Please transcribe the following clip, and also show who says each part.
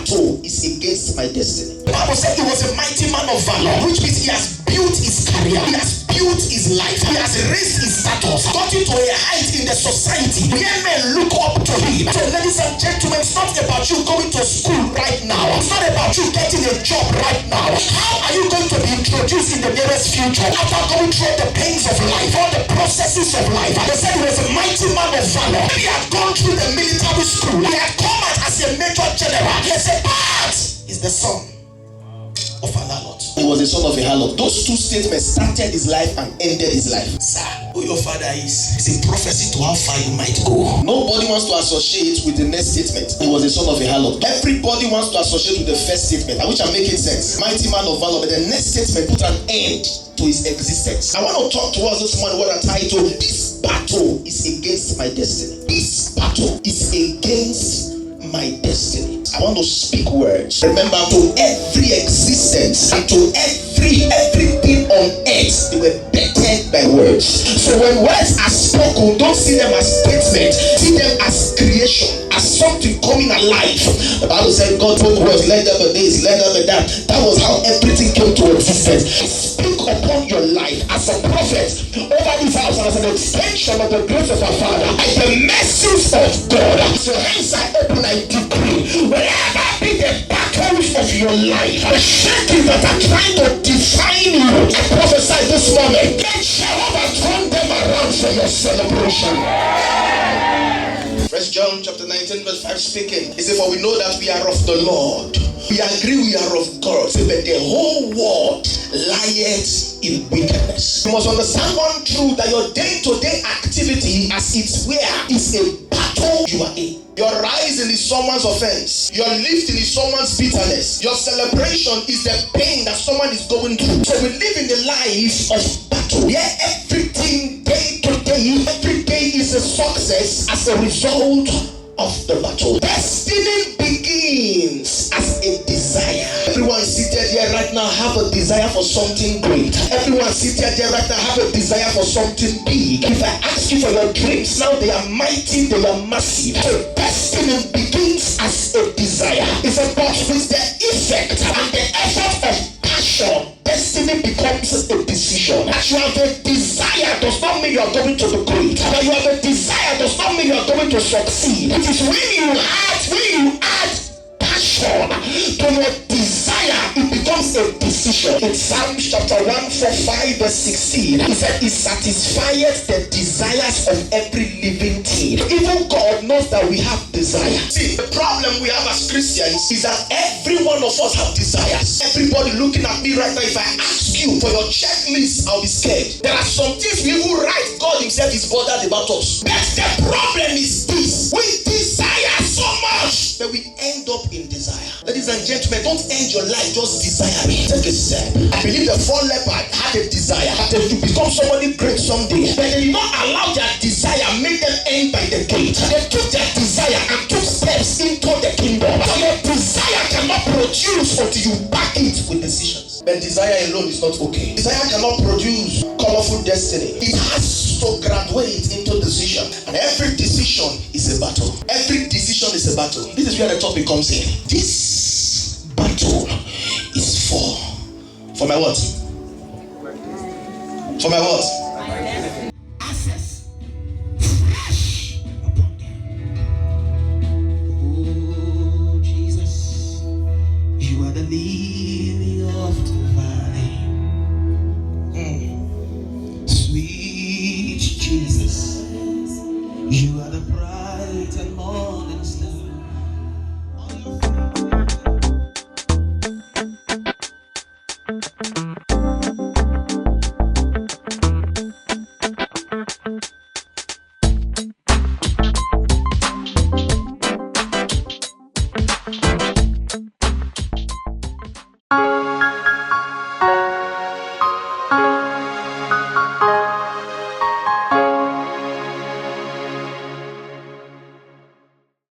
Speaker 1: battle is against my destiny. The Bible said he was a mighty man of valor, which means he has built his career, he has built his life, he has raised his status, gotten to a height in the society where men look up to him. So ladies and gentlemen, it's not about you going to school right now. It's not about you getting a job right now. How are you going to be introduced in the nearest future after going through the pains of life, all the processes of life? They said he was a mighty man of valor. He had gone through the military school. He had come out as a major general. They said, but is the son of an harlot. He was the son of a harlot. Those two statements started his life and ended his life. Sir, who your father is a prophecy to how far you might go. Nobody wants to associate with the next statement. He was the son of a harlot. Everybody wants to associate with the first statement, which are making sense. Mighty man of valor, but the next statement put an end to his existence. I want to talk to us this morning what I title, this battle is against my destiny. This battle is against my destiny. I want to speak words. Remember, to every existence and to everything on earth, they were bettered by words. So when words are spoken, don't see them as statements, see them as creation, as something coming alive. The Bible said God spoke words, let there be this, let there be that. That was how everything came to existence. Speak upon your life as a prophet over this house and as an extension of the grace of our Father and the mercies of God. So hence I open, I decree, wherever be the battles of your life, the shackles that are trying to define you, I prophesy this moment, let Jehovah turn them around for your celebration. First John chapter 19 verse 5 speaking, he said, for we know that we are of the Lord. We agree we are of God, but the whole world lieth in wickedness. You must understand one truth, that your day-to-day activity as it's where is a battle you are in. Your rising is someone's offense. Your lifting is someone's bitterness. Your celebration is the pain that someone is going through. So we live in the life of battle, where everything day to day, every day is a success as a result of the battle. Destiny begins as a desire. Everyone seated here right now have a desire for something great. Everyone seated here right now have a desire for something big. If I ask you for your dreams now, they are mighty, they are massive. So destiny begins as a desire. It's about with the effect and the effort of passion. Destiny becomes a decision. That you have a desire does not mean you are going to be great. That you have a desire does not mean you are going to succeed. It is when you add passion to your desire, it becomes a decision. In Psalms chapter 145 verse 16, he said, he satisfies the desires of every living thing. Even God knows that we have desire. See, the problem we have as Christians is that every one of us have desires. Everybody looking at me right now, if I ask you for your checklist, I'll be scared. There are some things we will write. God himself is bothered about us. But the problem is this: we desire so much, but we end up in desire. Ladies and gentlemen, don't end your life just desiring. Take a step. I believe the four lepers had a desire to become somebody great someday, but they did not allow their desire make them end by the gate. They took their desire and took steps into the kingdom. So your desire cannot produce until you back it with decisions. But desire alone is not okay. Desire cannot produce colorful destiny. It has to graduate into decision. And every decision is a battle. Every decision is a battle. This is where the topic comes in. This battle is for my what? For my what? Access. Fresh upon them. Oh, Jesus, you are the lily of the valley. Sweet Jesus, you are the